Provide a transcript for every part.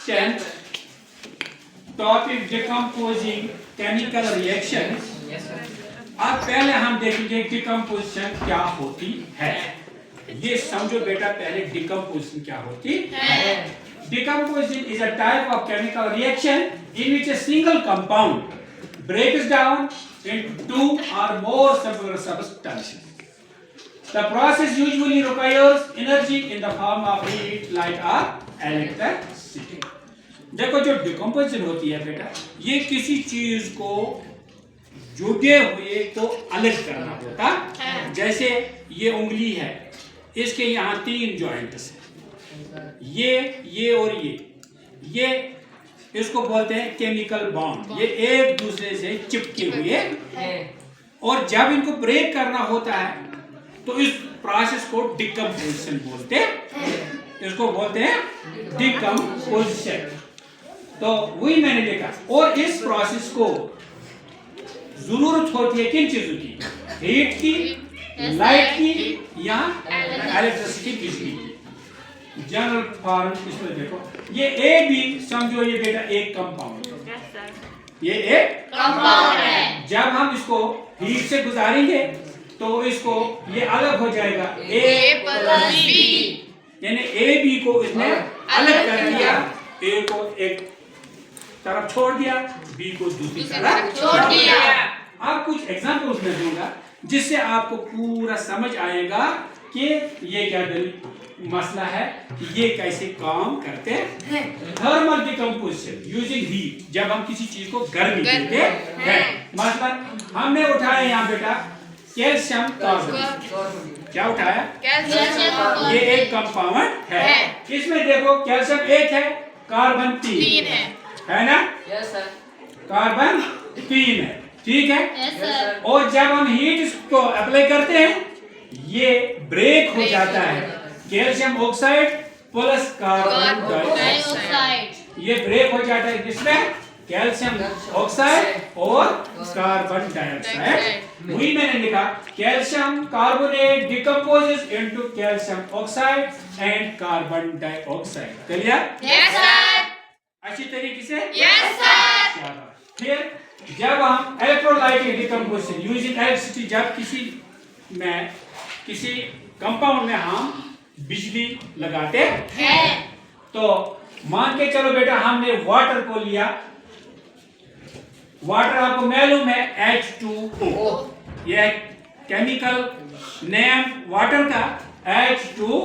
10th topic decomposing chemical reactions. अब पहले हम देखेंगे डिकम्पोजिशन क्या होती है। ये समझो बेटा, पहले डिकम्पोजिशन क्या होती है। Decomposition is a type of chemical reaction in which a single compound breaks down into two or more substances. The process usually requires energy in the form of heat, light or electricity. देखो, जो decomposition होती है बेटा, ये किसी चीज को जुड़े हुए को अलग करना होता है। जैसे ये उंगली है, इसके यहाँ 3 जॉइंट्स हैं, ये और ये इसको बोलते हैं केमिकल बॉन्ड। ये एक दूसरे से चिपके हुए हैं और जब इनको ब्रेक करना होता है तो इस प्रोसेस को डिकम्पोजिशन बोलते हैं। इसको बोलते हैं डिकम्पोजिशन। तो वही मैंने देखा। और इस प्रोसेस को जरूरत होती है किन चीजों की? हीट की, लाइट की या इलेक्ट्रिसिटी, बिजली की। जनरल फॉर्म इसमें देखो, ये ए भी समझो, ये बेटा एक कंपाउंड है। ये एक कंपाउंड है। जब हम इसको हीट से गुजारेंगे तो इसको ये अलग हो जाएगा, ए प्लस बी, यानी ए बी को इसने अलग कर दिया, ए को एक तरफ छोड़ दिया, बी को दूसरी तरफ छोड़ दिया। अब कुछ एग्जांपल्स मैं दूंगा जिससे आपको पूरा समझ आएगा कि ये क्या मसला है, कि ये कैसे काम करते हैं। थर्मल डिकम्पोजिशन यूजिंग हीट, जब हम किसी चीज को गर्मी देते हैं। मतलब हमने उठाया यहाँ बेटा कैल्शियम कार्बोनेट। क्या उठाया? कैल्शियम। ये एक कंपाउंड है। इसमें देखो कैल्शियम एक है, कार्बन 3 है ना? Yes sir. कार्बन 3 है, ठीक है। Yes sir. और जब हम हीट इसको अप्लाई करते हैं, ये ब्रेक हो जाता है, calcium oxide plus carbon dioxide. ये ब्रेक हो जाता है किसमें? कैल्शियम ऑक्साइड और कार्बन डाइऑक्साइड। वही मैंने लिखा, calcium carbonate decomposes into calcium oxide and carbon dioxide. Clear? Yes sir. अच्छी तरीके से? Yes sir. फिर जब हम इलेक्ट्रोलाइटिक डिकम्पोजिशन यूजिंग इलेक्ट्रिसिटी, जब किसी कंपाउंड में हम बिजली लगाते हैं, तो मान के चलो बेटा, हमने वाटर को लिया। वाटर आपको मालूम है H2O, ये केमिकल नेम वाटर का H2O,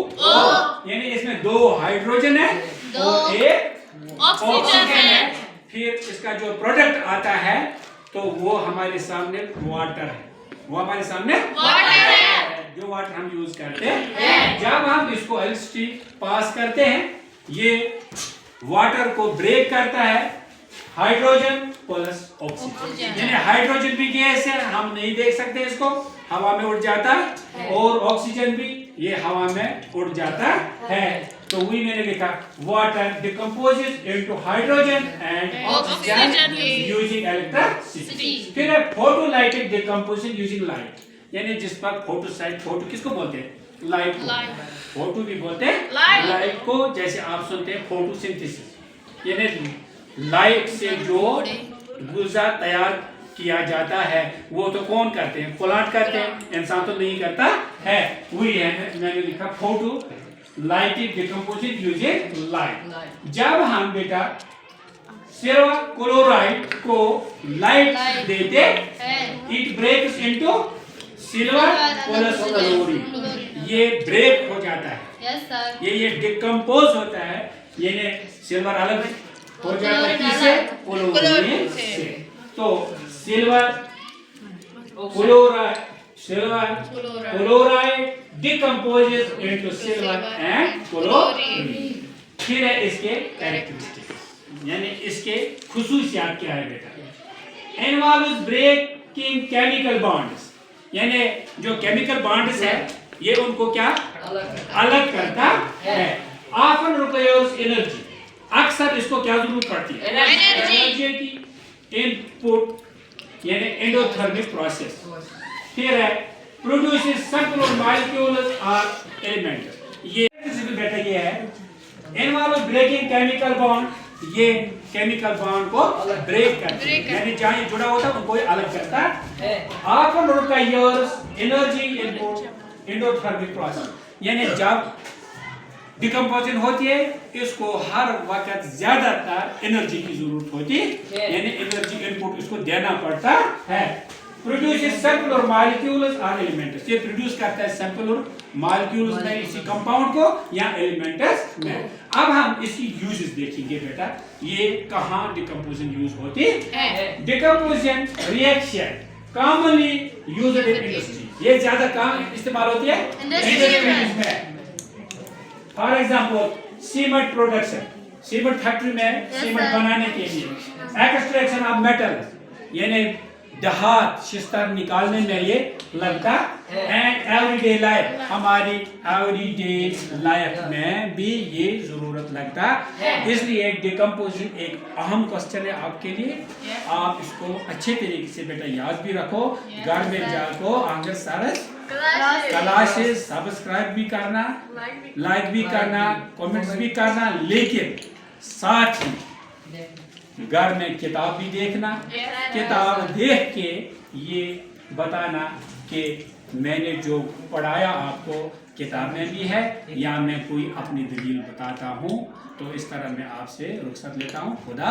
यानी इसमें 2 हाइड्रोजन है और 1 ऑक्सीजन है। फिर इसका जो प्रोडक्ट आता है तो वो हमारे सामने वाटर है। वो हमारे सामने वाटर है, जो वाटर हम यूज करते हैं। जब हम इसको इलेक्ट्रिसिटी पास करते हैं, ये वाटर को ब्रेक करता है हाइड्रोजन प्लस ऑक्सीजन। यानी हाइड्रोजन भी गैस है, हम नहीं देख सकते इसको, हवा में उड़ जाता है, और ऑक्सीजन भी ये हवा में उड़ जाता है। तो वही मैंने लिखा, water decomposes into hydrogen and oxygen using electricity. फिर है फोटोलाइटिक डिकम्पोजिशन यूजिंग लाइट, यानी जिस पर फोटो किसको बोलते हैं? लाइट को। फोटो भी बोलते हैं लाइट को। जैसे आप सुनते हैं फोटोसिंथेसिस, यानी लाइट से जो गुज़ा तैयार किया जाता है वो तो कौन करते हैं? प्लांट करते हैं, इंसान तो नहीं करता है। वही है मैंने लिखा, photolytic decomposition using light. जब हम बेटा सिल्वर क्लोराइड को लाइट देते हैं, it breaks into silver plus chlorine, ये ब्रेक हो जाता है। Yes sir. ये डिकम्पोज होता है, ये सिल्वर अलग हो जाता है किससे? क्लोरीन से। तो silver chloride decomposes into silver and chlorine. फिर है इसके कैरेक्टरिस्टिक्स, यानी इसके खुसूसियात क्या है बेटा? इन्वॉल्व्स ब्रेकिंग केमिकल बॉन्ड्स, यानी जो केमिकल बॉन्ड्स है ये उनको क्या अलग करता है। ऑफन रिक्वायर्स एनर्जी, अक्सर इसको क्या जरूरत पड़ती है? एनर्जी की। इनपुट यानी एंडोथर्मिक प्रोसेस। फिर है प्रोड्यूसेस सर्कुलर मॉलिक्यूल्स और एलिमेंट्स। ये बेटा ये है इन्वॉल्व ब्रेकिंग केमिकल बॉन्ड ये केमिकल बॉन्ड को ब्रेक करते हैं, यानी जहाँ ये जुड़ा होता है उनको ये अलग करता है। Often requires energy input endothermic process, यानी जब डिकम्पोजिशन होती है इसको हर वक्त ज्यादातर एनर्जी की जरूरत होती है, यानी एनर्जी इनपुट इसको देना पड़ता है। प्रोड्यूसेस सेलुलर मॉलिक्यूल्स और एलिमेंट्स, ये प्रोड्यूस करता है सेलुलर मॉलिक्यूल्स में इसी कंपाउंड को या एलिमेंट्स में। अब हम इसकी यूजेस देखेंगे बेटा, ये कहाँ डिकम्पोजिशन यूज होती है। Decomposition reaction commonly used in industry, ये ज्यादा काम इस्तेमाल होती है इंडस्ट्रीज में। For example cement production, cement factory में सीमेंट बनाने के लिए एक्सट्रैक्शन ऑफ मेटल, यानी धात शिस्तर निकालने में ये लगता है। एंड एवरीडे लाइफ, हमारी एवरीडे लाइफ में भी ये जरूरत लगता है। इसलिए डिकम्पोजिशन एक अहम क्वेश्चन है आपके लिए, आप इसको अच्छे तरीके से बेटा याद भी रखो। घर में जाको आगे सारे क्लासेस सब्सक्राइब भी करना, लाइक भी करना, कमेंट्स भी करना, लेकिन साथ ही घर में किताब भी देखना। किताब देख के ये बताना कि मैंने जो पढ़ाया आपको किताब में भी है या मैं कोई अपनी दलील बताता हूँ। तो इस तरह मैं आपसे रुखसत लेता हूँ। खुदा